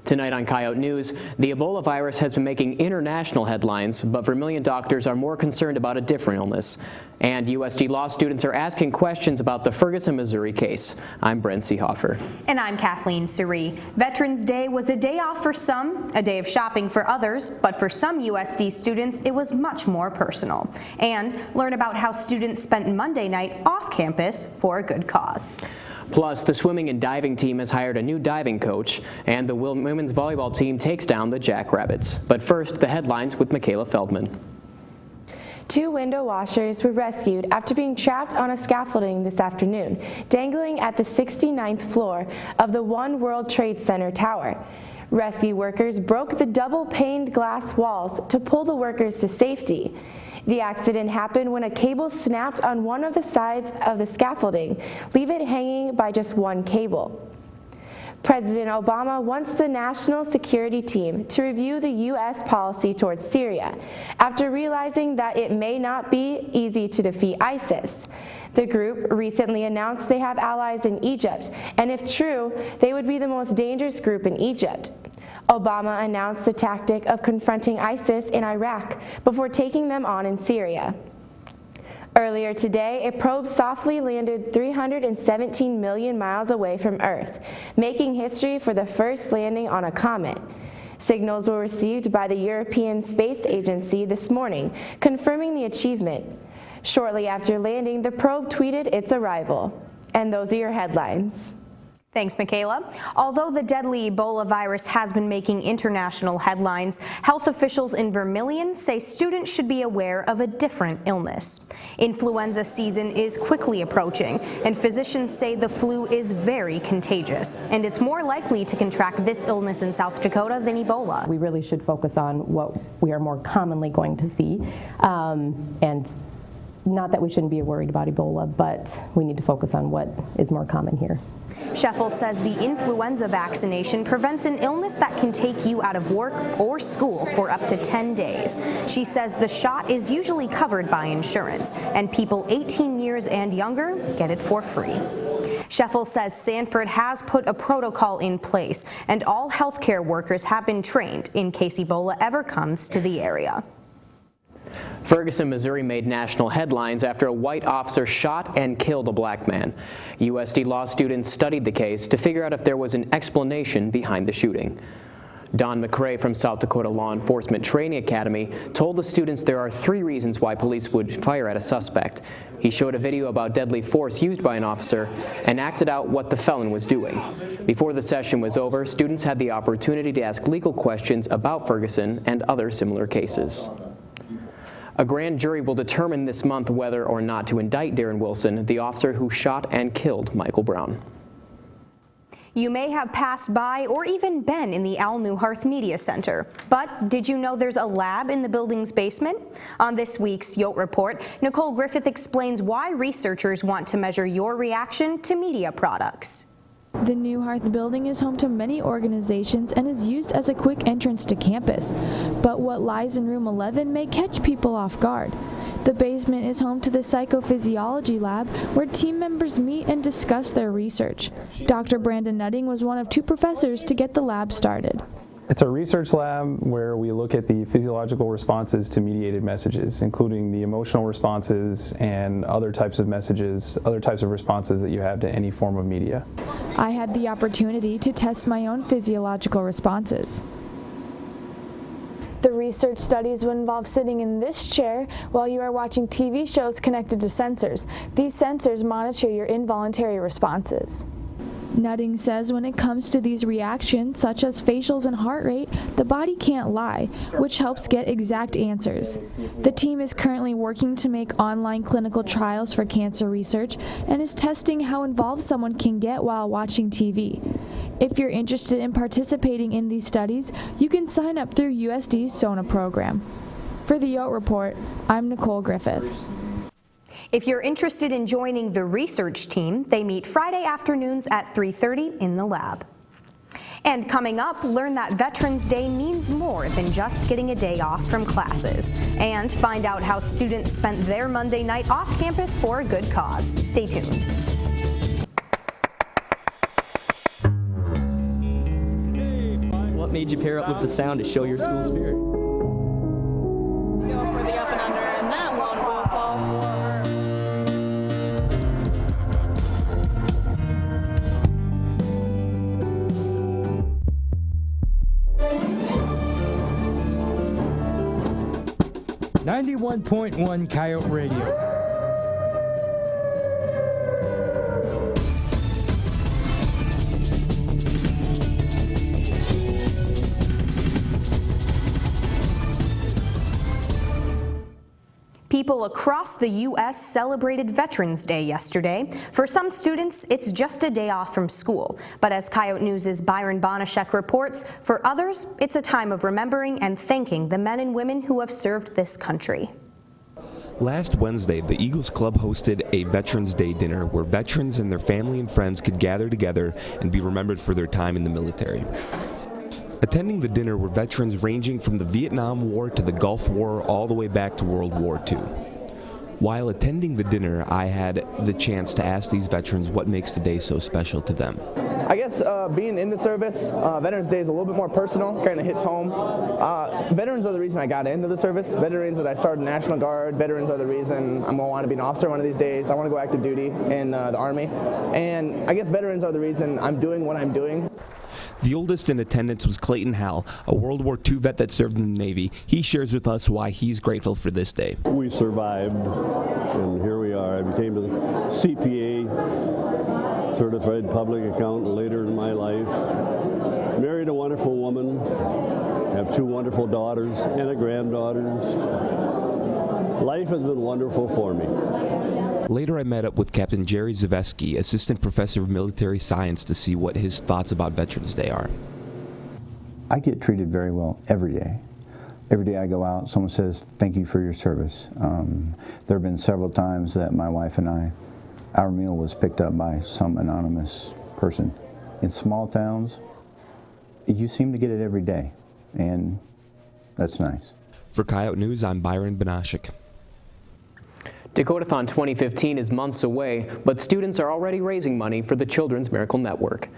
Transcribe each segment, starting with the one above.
Tonight on Coyote News, the Ebola virus has been making international headlines, but Vermilion doctors are more concerned about a different illness. And USD law students are asking questions about the Ferguson, Missouri case. I'm Brent Seehofer. And I'm Kathleen Suri. Veterans Day was a day off for some, a day of shopping for others, but for some USD students, it was much more personal. And learn about how students spent Monday night off campus for a good cause. Plus, the swimming and diving team has hired a new diving coach, and the women's volleyball team takes down the Jackrabbits. But first, the headlines with Michaela Feldman. 2 window washers were rescued after being trapped on a scaffolding this afternoon, dangling at the 69th floor of the One World Trade Center tower. Rescue workers broke the double-paned glass walls to pull the workers to safety. The accident happened when a cable snapped on one of the sides of the scaffolding, leaving it hanging by just one cable. President Obama wants the national security team to review the U.S. policy towards Syria after realizing that it may not be easy to defeat ISIS. The group recently announced they have allies in Egypt, and if true, they would be the most dangerous group in Egypt. Obama announced the tactic of confronting ISIS in Iraq before taking them on in Syria. Earlier today, a probe softly landed 317 million miles away from Earth, making history for the first landing on a comet. Signals were received by the European Space Agency this morning, confirming the achievement. Shortly after landing, the probe tweeted its arrival. And those are your headlines. Thanks, Michaela. Although the deadly Ebola virus has been making international headlines, health officials in Vermilion say students should be aware of a different illness. Influenza season is quickly approaching, and physicians say the flu is very contagious, and it's more likely to contract this illness in South Dakota than Ebola. We really should focus on what we are more commonly going to see, and not that we shouldn't be worried about Ebola, but we need to focus on what is more common here. Scheffel says the influenza vaccination prevents an illness that can take you out of work or school for up to 10 days. She says the shot is usually covered by insurance, and people 18 years and younger get it for free. Scheffel says Sanford has put a protocol in place, and all healthcare workers have been trained in case Ebola ever comes to the area. Ferguson, Missouri made national headlines after a white officer shot and killed a black man. USD law students studied the case to figure out if there was an explanation behind the shooting. Don McRae from South Dakota Law Enforcement Training Academy told the students there are 3 reasons why police would fire at a suspect. He showed a video about deadly force used by an officer and acted out what the felon was doing. Before the session was over, students had the opportunity to ask legal questions about Ferguson and other similar cases. A grand jury will determine this month whether or not to indict Darren Wilson, the officer who shot and killed Michael Brown. You may have passed by or even been in the Al Newharth Media Center, but did you know there's a lab in the building's basement? On this week's Yote Report, Nicole Griffith explains why researchers want to measure your reaction to media products. The Newharth building is home to many organizations and is used as a quick entrance to campus. But what lies in room 11 may catch people off guard. The basement is home to the psychophysiology lab, where team members meet and discuss their research. Dr. Brandon Nutting was one of 2 professors to get the lab started. It's a research lab where we look at the physiological responses to mediated messages, including the emotional responses and other types of messages, other types of responses that you have to any form of media. I had the opportunity to test my own physiological responses. The research studies would involve sitting in this chair while you are watching TV shows connected to sensors. These sensors monitor your involuntary responses. Nutting says when it comes to these reactions, such as facials and heart rate, the body can't lie, which helps get exact answers. The team is currently working to make online clinical trials for cancer research and is testing how involved someone can get while watching TV. If you're interested in participating in these studies, you can sign up through USD's SONA program. For the Yote Report, I'm Nicole Griffith. If you're interested in joining the research team, they meet Friday afternoons at 3:30 in the lab. And coming up, learn that Veterans Day means more than just getting a day off from classes. And find out how students spent their Monday night off campus for a good cause. Stay tuned. What made you pair up with the sound to show your school spirit? Go for the up and under, and that one will fall forward. 91.1 Coyote Radio. People across the U.S. celebrated Veterans Day yesterday. For some students, it's just a day off from school. But as Coyote News' Byron Bonashek reports, for others, it's a time of remembering and thanking the men and women who have served this country. Last Wednesday, the Eagles Club hosted a Veterans Day dinner where veterans and their family and friends could gather together and be remembered for their time in the military. Attending the dinner were veterans ranging from the Vietnam War to the Gulf War all the way back to World War II. While attending the dinner, I had the chance to ask these veterans what makes today so special to them. I guess being in the service, Veterans Day is a little bit more personal, kind of hits home. Veterans are the reason I got into the service. Veterans that I started National Guard. Veterans are the reason I'm going to want to be an officer one of these days. I want to go active duty in the Army. And I guess veterans are the reason I'm doing what I'm doing. The oldest in attendance was Clayton Howell, a World War II vet that served in the Navy. He shares with us why he's grateful for this day. We survived, and here we are. I became a CPA, certified public accountant later in my life. Married a wonderful woman, have 2 wonderful daughters and a granddaughter. Life has been wonderful for me. Later I met up with Captain Jerry Zaveski, Assistant Professor of Military Science, to see what his thoughts about Veterans Day are. I get treated very well every day. Every day I go out, someone says, thank you for your service. There have been several times that my wife and I, our meal was picked up by some anonymous person. In small towns, you seem to get it every day, and that's nice. For Coyote News, I'm Byron Bonashek. Dakotathon 2015 is months away, but students are already raising money for the Children's Miracle Network.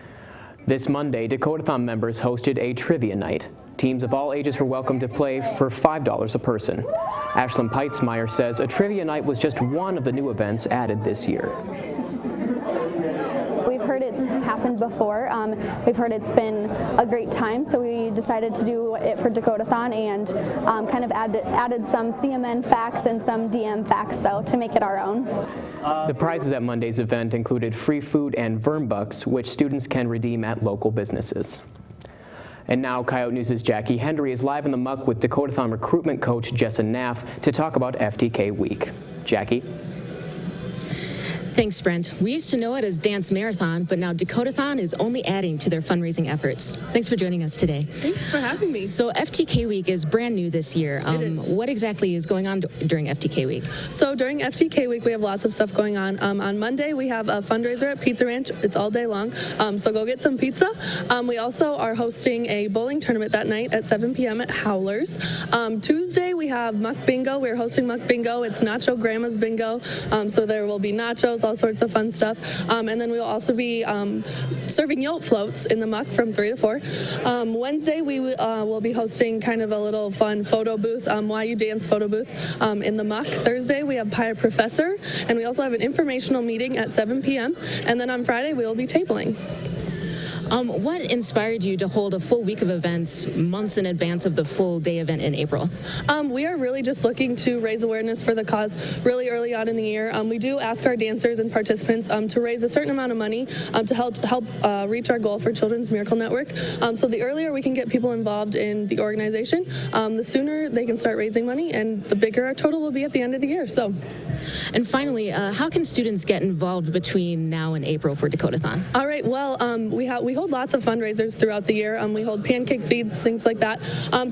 This Monday, Dakotathon members hosted a trivia night. Teams of all ages were welcome to play for $5 a person. Ashlyn Peitzmeyer says a trivia night was just one of the new events added this year. We've heard it's happened before. We've heard it's been a great time, so we decided to do it for Dakotathon and kind of added some CMN facts and some DM facts, so to make it our own. The prizes at Monday's event included free food and Vermbucks, which students can redeem at local businesses. And now Coyote News' Jackie Hendry is live in the muck with Dakotathon recruitment coach Jessa Naff to talk about FTK Week. Jackie? Thanks, Brent. We used to know it as Dance Marathon, but now Dakotathon is only adding to their fundraising efforts. Thanks for joining us today. Thanks for having me. So FTK Week is brand new this year. What exactly is going on during FTK Week? So during FTK Week, we have lots of stuff going on. On Monday, we have a fundraiser at Pizza Ranch. It's all day long, so go get some pizza. We also are hosting a bowling tournament that night at 7 p.m. at Howlers. Tuesday, we have Muck Bingo. We're hosting Muck Bingo. It's Nacho Grandma's Bingo, so there will be nachos, all sorts of fun stuff. And then we'll also be serving Yolt floats in the muck from 3 to 4. Wednesday, we will be hosting kind of a little fun photo booth, Why You Dance photo booth in the muck. Thursday, we have Pie Professor, and we also have an informational meeting at 7 p.m. And then on Friday, we will be tabling. What inspired you to hold a full week of events months in advance of the full day event in April? We are really just looking to raise awareness for the cause really early on in the year. We do ask our dancers and participants to raise a certain amount of money to help reach our goal for Children's Miracle Network. So the earlier we can get people involved in the organization, the sooner they can start raising money, and the bigger our total will be at the end of the year. And finally, how can students get involved between now and April for Dakotathon? All right, well, we hold lots of fundraisers throughout the year. We hold pancake feeds, things like that.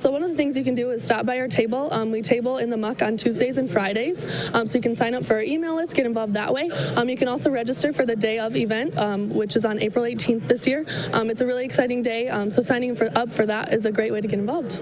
So one of the things you can do is stop by our table. We table in the muck on Tuesdays and Fridays. So you can sign up for our email list, get involved that way. You can also register for the day of event, which is on April 18th this year. It's a really exciting day, so signing up for that is a great way to get involved.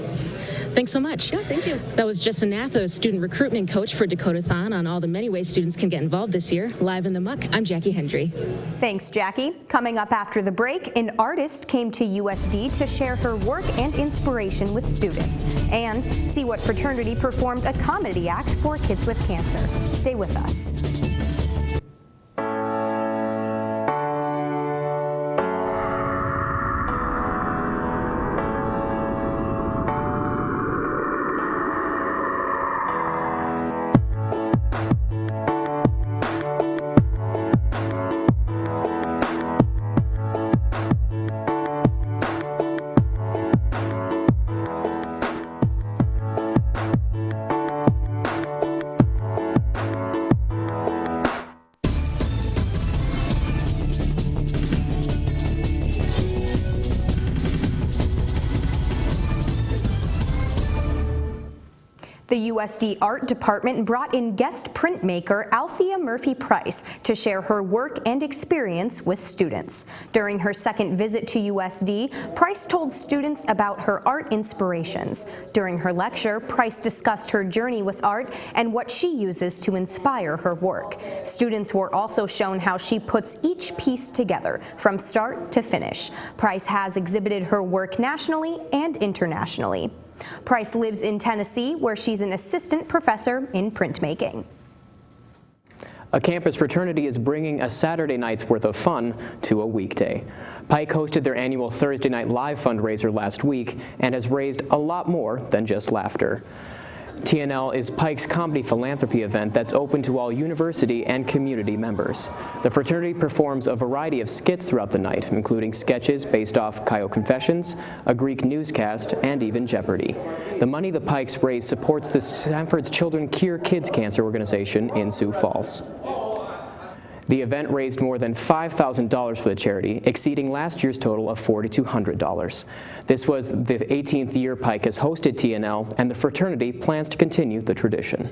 Thanks so much. Yeah, thank you. That was Jessa Nath, a student recruitment coach for Dakota-thon, on all the many ways students can get involved this year. Live in the Muck, I'm Jackie Hendry. Thanks, Jackie. Coming up after the break, an artist came to USD to share her work and inspiration with students, and see what fraternity performed a comedy act for kids with cancer. Stay with us. The USD Art Department brought in guest printmaker Althea Murphy Price to share her work and experience with students. During her second visit to USD, Price told students about her art inspirations. During her lecture, Price discussed her journey with art and what she uses to inspire her work. Students were also shown how she puts each piece together from start to finish. Price has exhibited her work nationally and internationally. Price lives in Tennessee, where she's an assistant professor in printmaking. A campus fraternity is bringing a Saturday night's worth of fun to a weekday. Pike hosted their annual Thursday Night Live fundraiser last week and has raised a lot more than just laughter. TNL is Pike's comedy philanthropy event that's open to all university and community members. The fraternity performs a variety of skits throughout the night, including sketches based off Coyote Confessions, a Greek newscast, and even Jeopardy! The money the Pikes raise supports the Sanford's Children Cure Kids Cancer organization in Sioux Falls. The event raised more than $5,000 for the charity, exceeding last year's total of $4,200. This was the 18th year Pike has hosted TNL, and the fraternity plans to continue the tradition.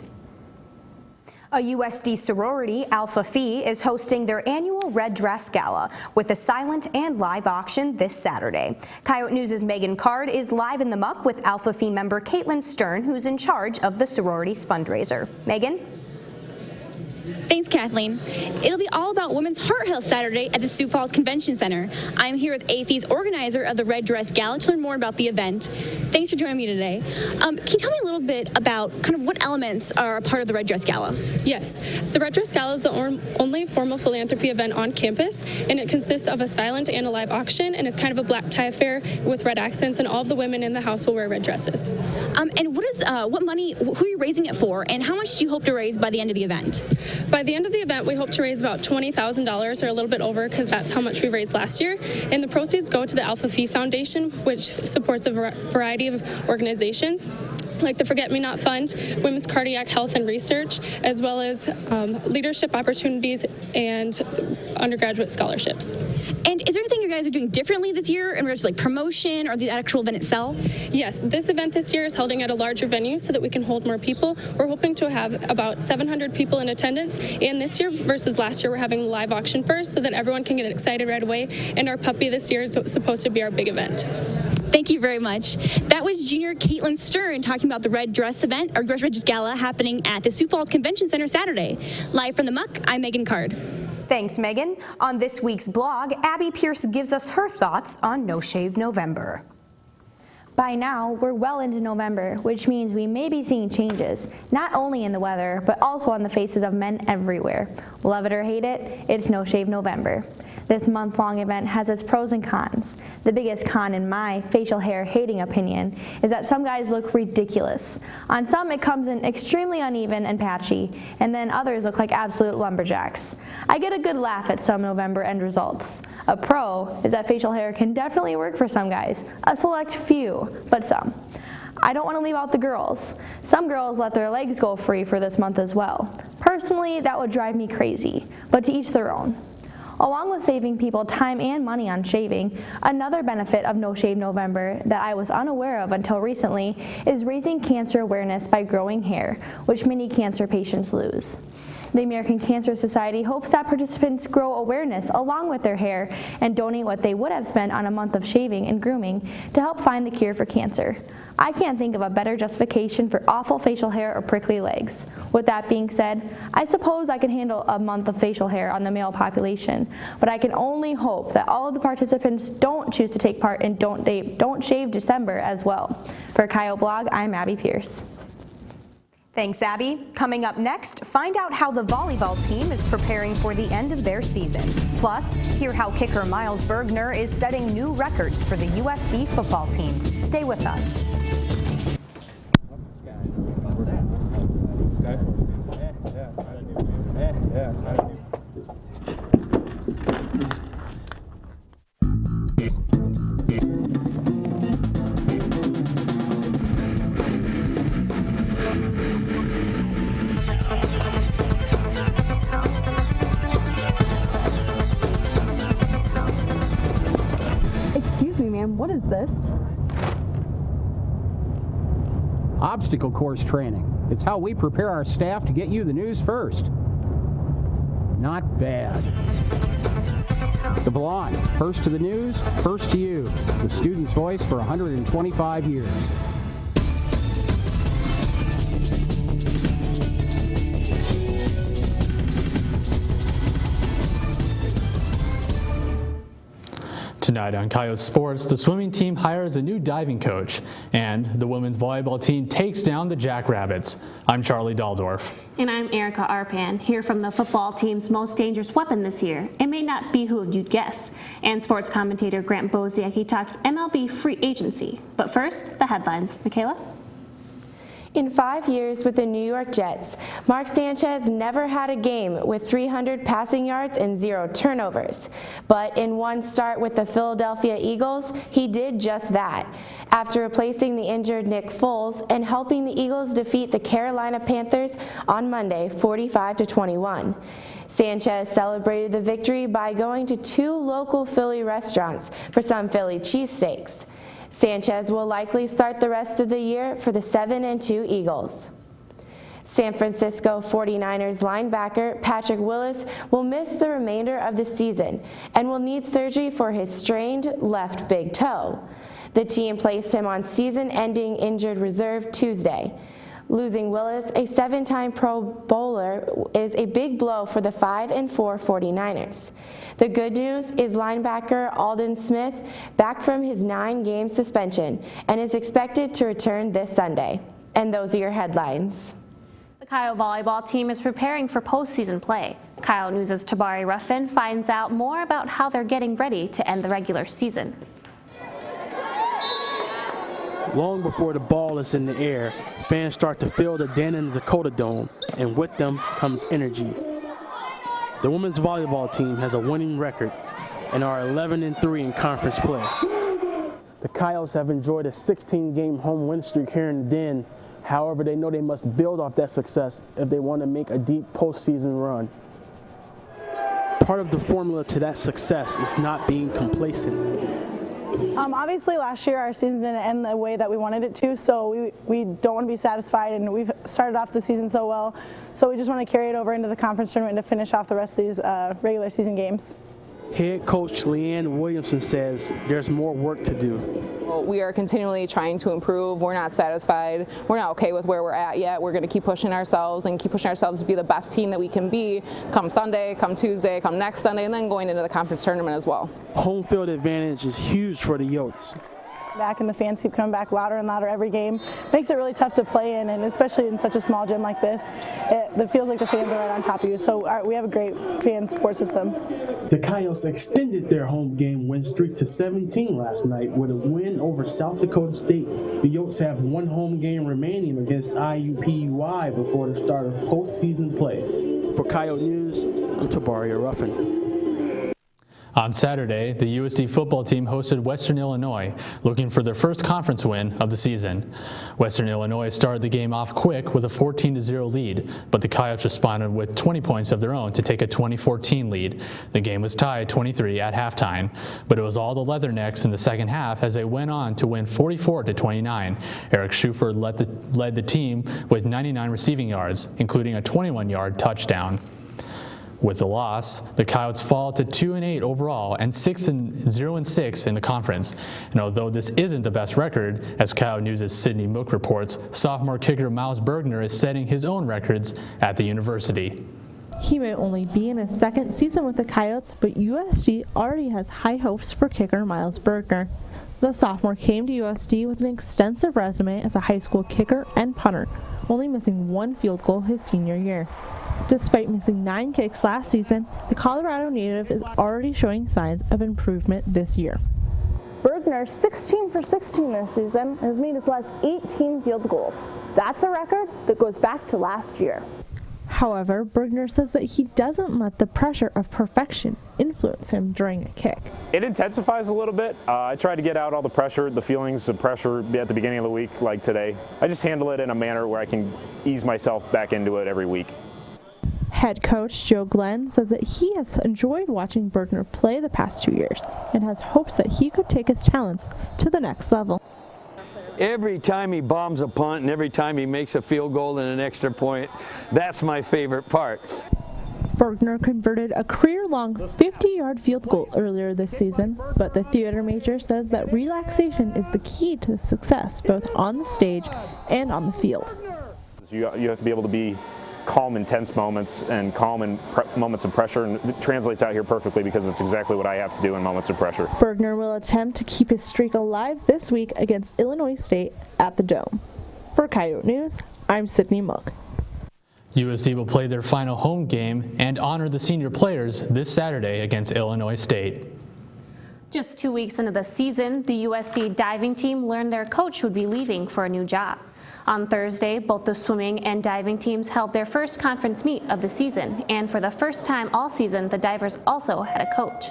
A USD sorority, Alpha Phi, is hosting their annual Red Dress Gala with a silent and live auction this Saturday. Coyote News' Megan Card is live in the muck with Alpha Phi member Caitlin Stern, who's in charge of the sorority's fundraiser. Megan? Thanks, Kathleen. It'll be all about Women's Heart Health Saturday at the Sioux Falls Convention Center. I'm here with AFI's organizer of the Red Dress Gala to learn more about the event. Thanks for joining me today. Can you tell me a little bit about kind of what elements are a part of the Red Dress Gala? Yes. The Red Dress Gala is the only formal philanthropy event on campus, and it consists of a silent and a live auction, and it's kind of a black tie affair with red accents, and all of the women in the house will wear red dresses. And what money, who are you raising it for, and how much do you hope to raise by the end of the event? By the end of the event, we hope to raise about $20,000 or a little bit over, because that's how much we raised last year. And the proceeds go to the Alpha Phi Foundation, which supports a variety of organizations like the Forget Me Not Fund, Women's Cardiac Health and Research, as well as leadership opportunities and undergraduate scholarships. And is there anything you guys are doing differently this year in regards to like promotion or the actual event itself? Yes, this event this year is holding at a larger venue so that we can hold more people. We're hoping to have about 700 people in attendance, and this year versus last year we're having a live auction first so that everyone can get excited right away, and our puppy this year is supposed to be our big event. Thank you very much. That was junior Caitlin Stern talking about the Red Dress event, or Red Dress Gala, happening at the Sioux Falls Convention Center Saturday. Live from the muck, I'm Megan Card. Thanks, Megan. On this week's blog, Abby Pierce gives us her thoughts on No Shave November. By now, we're well into November, which means we may be seeing changes, not only in the weather, but also on the faces of men everywhere. Love it or hate it, it's No Shave November. This month-long event has its pros and cons. The biggest con, in my facial hair hating opinion, is that some guys look ridiculous. On some, it comes in extremely uneven and patchy, and then others look like absolute lumberjacks. I get a good laugh at some November end results. A pro is that facial hair can definitely work for some guys, a select few, but some. I don't want to leave out the girls. Some girls let their legs go free for this month as well. Personally, that would drive me crazy, but to each their own. Along with saving people time and money on shaving, another benefit of No Shave November that I was unaware of until recently is raising cancer awareness by growing hair, which many cancer patients lose. The American Cancer Society hopes that participants grow awareness along with their hair and donate what they would have spent on a month of shaving and grooming to help find the cure for cancer. I can't think of a better justification for awful facial hair or prickly legs. With that being said, I suppose I can handle a month of facial hair on the male population, but I can only hope that all of the participants don't choose to take part in Don't Shave December as well. For Coyote Blog, I'm Abby Pierce. Thanks, Abby. Coming up next, find out how the volleyball team is preparing for the end of their season. Plus, hear how kicker Miles Bergner is setting new records for the USD football team. Stay with us. Excuse me, ma'am, what is this? Obstacle course training. It's how we prepare our staff to get you the news first. Not bad. The Blonde, first to the news, first to you. The student's voice for 125 years. Tonight on Coyote Sports, the swimming team hires a new diving coach, and the women's volleyball team takes down the Jackrabbits. I'm Charlie Daldorf. And I'm Erica Arpan, here from the football team's most dangerous weapon this year. It may not be who you'd guess. And sports commentator Grant Boziecki talks MLB free agency. But first, the headlines. Michaela? In 5 years with the New York Jets, Mark Sanchez never had a game with 300 passing yards and 0 turnovers. But in one start with the Philadelphia Eagles, he did just that, after replacing the injured Nick Foles and helping the Eagles defeat the Carolina Panthers on Monday, 45-21. Sanchez celebrated the victory by going to 2 local Philly restaurants for some Philly cheesesteaks. Sanchez will likely start the rest of the year for the 7-2 Eagles. San Francisco 49ers linebacker Patrick Willis will miss the remainder of the season and will need surgery for his strained left big toe. The team placed him on season-ending injured reserve Tuesday. Losing Willis, a 7-time Pro Bowler, is a big blow for the 5-4 49ers. The good news is linebacker Aldon Smith back from his 9-game suspension and is expected to return this Sunday. And those are your headlines. The Coyote volleyball team is preparing for postseason play. Coyote News' Tabari Ruffin finds out more about how they're getting ready to end the regular season. Long before the ball is in the air, fans start to feel the den in the Dakota Dome, and with them comes energy. The women's volleyball team has a winning record and are 11-3 in conference play. The Coyotes have enjoyed a 16-game home win streak here in the Den. However, they know they must build off that success if they want to make a deep postseason run. Part of the formula to that success is not being complacent. Obviously, last year our season didn't end the way that we wanted it to, so we don't want to be satisfied, and we've started off the season so well, so we just want to carry it over into the conference tournament to finish off the rest of these regular season games. Head coach Leanne Williamson says there's more work to do. We are continually trying to improve. We're not satisfied. We're not okay with where we're at yet. We're going to keep pushing ourselves and keep pushing ourselves to be the best team that we can be come Sunday, come Tuesday, come next Sunday, and then going into the conference tournament as well. Home field advantage is huge for the Yotes. Back, and the fans keep coming back louder and louder every game. Makes it really tough to play in, and especially in such a small gym like this, it feels like the fans are right on top of you. So we have a great fan support system. The Coyotes extended their home game win streak to 17 last night with a win over South Dakota State. The Yotes have one home game remaining against IUPUI before the start of postseason play. For Coyote News, I'm Tabari Ruffin. On Saturday, the USD football team hosted Western Illinois, looking for their first conference win of the season. Western Illinois started the game off quick with a 14-0 lead, but the Coyotes responded with 20 points of their own to take a 20-14 lead. The game was tied 23 at halftime, but it was all the Leathernecks in the second half as they went on to win 44-29. Eric Schufer led the team with 99 receiving yards, including a 21-yard touchdown. With the loss, the Coyotes fall to 2-8 overall and 0-6 in the conference. And although this isn't the best record, as Coyote News' Sydney Mook reports, sophomore kicker Miles Bergner is setting his own records at the university. He may only be in his second season with the Coyotes, but USD already has high hopes for kicker Miles Bergner. The sophomore came to USD with an extensive resume as a high school kicker and punter, only missing one field goal his senior year. Despite missing 9 kicks last season, the Colorado native is already showing signs of improvement this year. Bergner, 16 for 16 this season, has made his last 18 field goals. That's a record that goes back to last year. However, Bergner says that he doesn't let the pressure of perfection influence him during a kick. It intensifies a little bit. I try to get out all the pressure, the feelings of pressure at the beginning of the week, like today. I just handle it in a manner where I can ease myself back into it every week. Head coach Joe Glenn says that he has enjoyed watching Bergner play the past 2 years and has hopes that he could take his talents to the next level. Every time he bombs a punt and every time he makes a field goal and an extra point, that's my favorite part. Bergner converted a career-long 50-yard field goal earlier this season, but the theater major says that relaxation is the key to success both on the stage and on the field. You have to be able to be calm in tense moments and calm in moments of pressure, and it translates out here perfectly because it's exactly what I have to do in moments of pressure. Bergner will attempt to keep his streak alive this week against Illinois State at the Dome. For Coyote News, I'm Sydney Mook. USD will play their final home game and honor the senior players this Saturday against Illinois State. Just 2 weeks into the season, the USD diving team learned their coach would be leaving for a new job. On Thursday, both the swimming and diving teams held their first conference meet of the season, and for the first time all season, the divers also had a coach.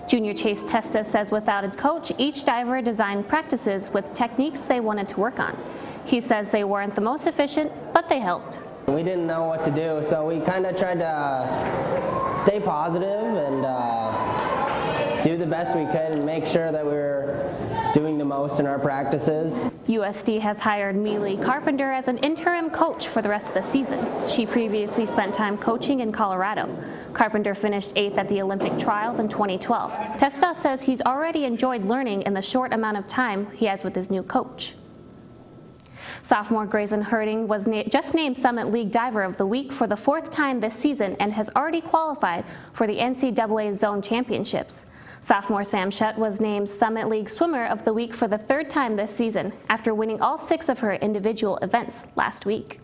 Junior Chase Testa says without a coach, each diver designed practices with techniques they wanted to work on. He says they weren't the most efficient, but they helped. We didn't know what to do, so we kind of tried to stay positive and do the best we could and make sure that we were doing the most in our practices. USD has hired Mealy Carpenter as an interim coach for the rest of the season. She previously spent time coaching in Colorado. Carpenter finished 8th at the Olympic trials in 2012. Testa says he's already enjoyed learning in the short amount of time he has with his new coach. Sophomore Grayson Herding was just named Summit League Diver of the Week for the 4th time this season and has already qualified for the NCAA Zone Championships. Sophomore Sam Shutt was named Summit League Swimmer of the Week for the 3rd time this season after winning all 6 of her individual events last week.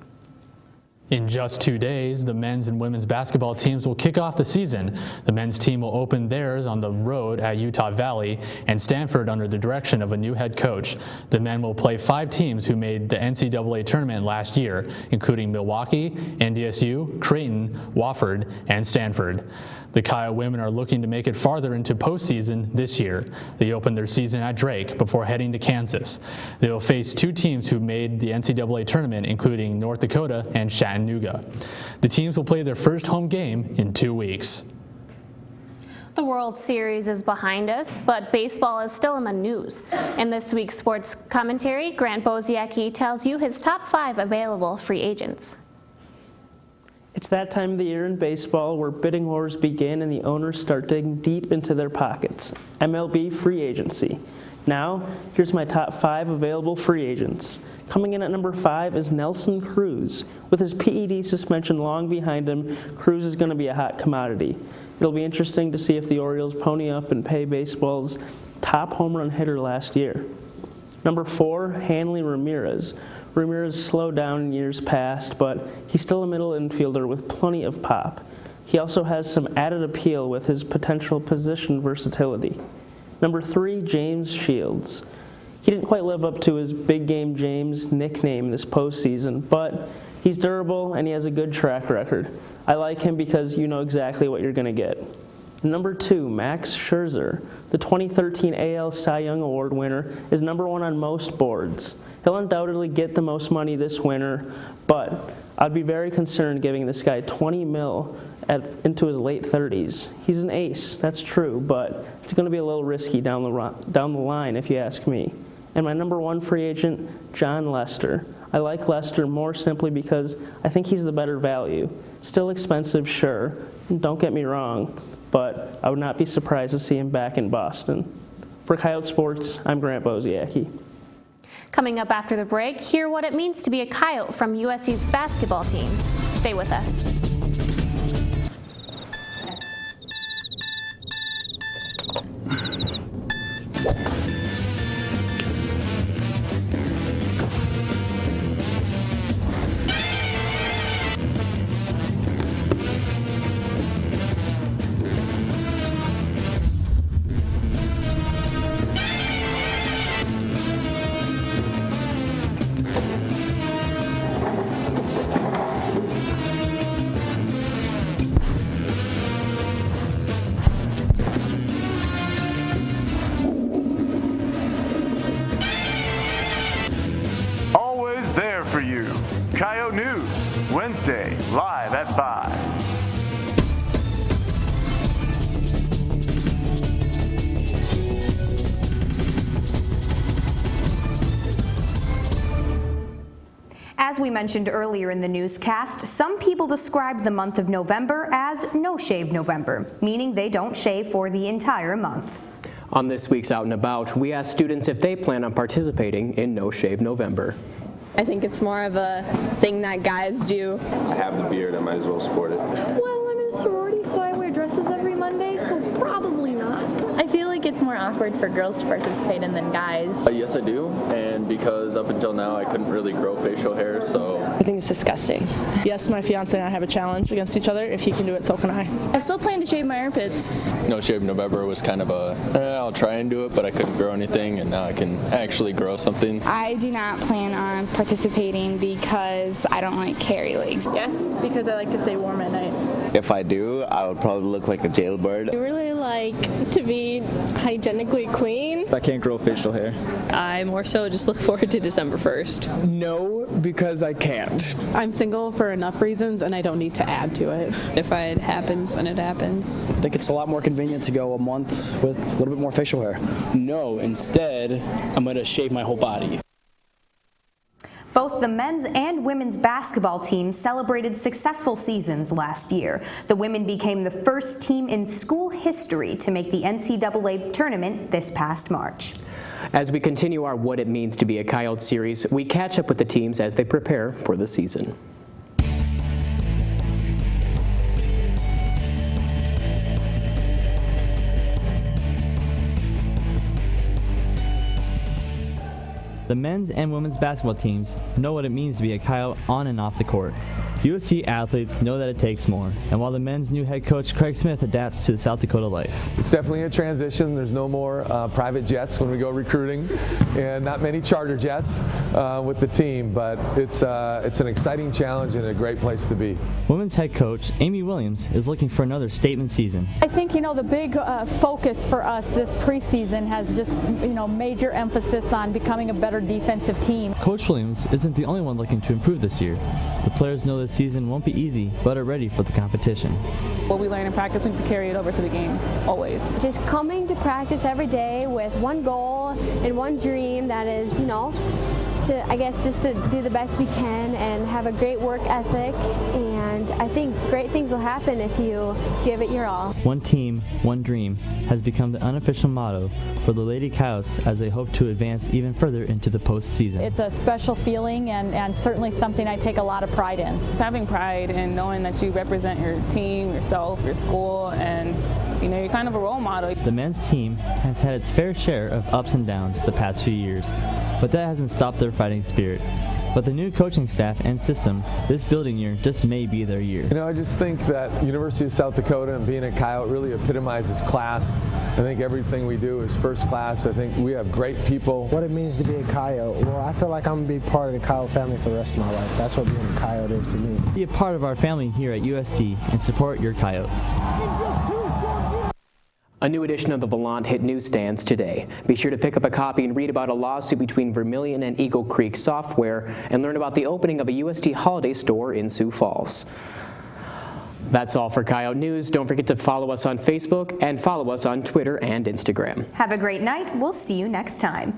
In just 2 days, the men's and women's basketball teams will kick off the season. The men's team will open theirs on the road at Utah Valley and Stanford under the direction of a new head coach. The men will play 5 teams who made the NCAA tournament last year, including Milwaukee, NDSU, Creighton, Wofford, and Stanford. The Coyote women are looking to make it farther into postseason this year. They opened their season at Drake before heading to Kansas. They will face 2 teams who made the NCAA tournament, including North Dakota and Chattanooga. The teams will play their first home game in 2 weeks. The World Series is behind us, but baseball is still in the news. In this week's sports commentary, Grant Boziecki tells you his top 5 available free agents. It's that time of the year in baseball where bidding wars begin and the owners start digging deep into their pockets. MLB free agency. Now, here's my top 5 available free agents. Coming in at number 5 is Nelson Cruz. With his PED suspension long behind him, Cruz is going to be a hot commodity. It'll be interesting to see if the Orioles pony up and pay baseball's top home run hitter last year. Number 4, Hanley Ramirez. Ramirez slowed down in years past, but he's still a middle infielder with plenty of pop. He also has some added appeal with his potential position versatility. Number 3, James Shields. He didn't quite live up to his Big Game James nickname this postseason, but he's durable and he has a good track record. I like him because you know exactly what you're going to get. Number 2, Max Scherzer. The 2013 AL Cy Young Award winner is number 1 on most boards. He'll undoubtedly get the most money this winter, but I'd be very concerned giving this guy $20 million into his late 30s. He's an ace, that's true, but it's going to be a little risky down the line if you ask me. And my number 1 free agent, John Lester. I like Lester more simply because I think he's the better value. Still expensive, sure, don't get me wrong, but I would not be surprised to see him back in Boston. For Coyote Sports, I'm Grant Boziacki. Coming up after the break, hear what it means to be a Coyote from USC's basketball teams. Stay with us. There for you. Coyote News, Wednesday, live at 5. As we mentioned earlier in the newscast, some people describe the month of November as No Shave November, meaning they don't shave for the entire month. On this week's Out and About, we asked students if they plan on participating in No Shave November. I think it's more of a thing that guys do. I have the beard, I might as well sport it. Well, I'm in a sorority, so I wear dresses every Monday, so probably not. I feel like it's more awkward for girls to participate in than guys. Yes, I do, and because up until now I couldn't really grow facial hair, so... I think it's disgusting. Yes, my fiance and I have a challenge against each other. If he can do it, so can I. I still plan to shave my armpits. No Shave November was kind of I'll try and do it, but I couldn't grow anything, and now I can actually grow something. I do not plan on participating because I don't like hairy legs. Yes, because I like to stay warm at night. If I do, I would probably look like a jailbird. I really like to be hygienically clean. I can't grow facial hair. I more so just look forward to December 1st. No, because I can't. I'm single for enough reasons and I don't need to add to it. If it happens, then it happens. I think it's a lot more convenient to go a month with a little bit more facial hair. No, instead, I'm going to shave my whole body. Both the men's and women's basketball teams celebrated successful seasons last year. The women became the first team in school history to make the NCAA tournament this past March. As we continue our What It Means to Be a Coyote series, we catch up with the teams as they prepare for the season. The men's and women's basketball teams know what it means to be a Coyote on and off the court. USC athletes know that it takes more, and while the men's new head coach Craig Smith adapts to the South Dakota life. It's definitely a transition. There's no more private jets when we go recruiting, and not many charter jets with the team, but it's an exciting challenge and a great place to be. Women's head coach Amy Williams is looking for another statement season. I think, the big focus for us this preseason has just, major emphasis on becoming a better defensive team. Coach Williams isn't the only one looking to improve this year. The players know this season won't be easy, but are ready for the competition. What we learn in practice, we have to carry it over to the game, always. Just coming to practice every day with one goal and one dream that is, just to do the best we can and have a great work ethic. And I think great things will happen if you give it your all. One team, one dream has become the unofficial motto for the Lady Coyotes as they hope to advance even further into the postseason. It's a special feeling and certainly something I take a lot of pride in. Having pride in knowing that you represent your team, yourself, your school, and you're kind of a role model. The men's team has had its fair share of ups and downs the past few years, but that hasn't stopped their fighting spirit. But the new coaching staff and system this building year just may be their year. I just think that University of South Dakota and being a Coyote really epitomizes class. I think everything we do is first class. I think we have great people. What it means to be a Coyote? Well, I feel like I'm going to be part of the Coyote family for the rest of my life. That's what being a Coyote is to me. Be a part of our family here at USD and support your Coyotes. A new edition of the Volant hit newsstands today. Be sure to pick up a copy and read about a lawsuit between Vermilion and Eagle Creek Software and learn about the opening of a USD holiday store in Sioux Falls. That's all for Coyote News. Don't forget to follow us on Facebook and follow us on Twitter and Instagram. Have a great night. We'll see you next time.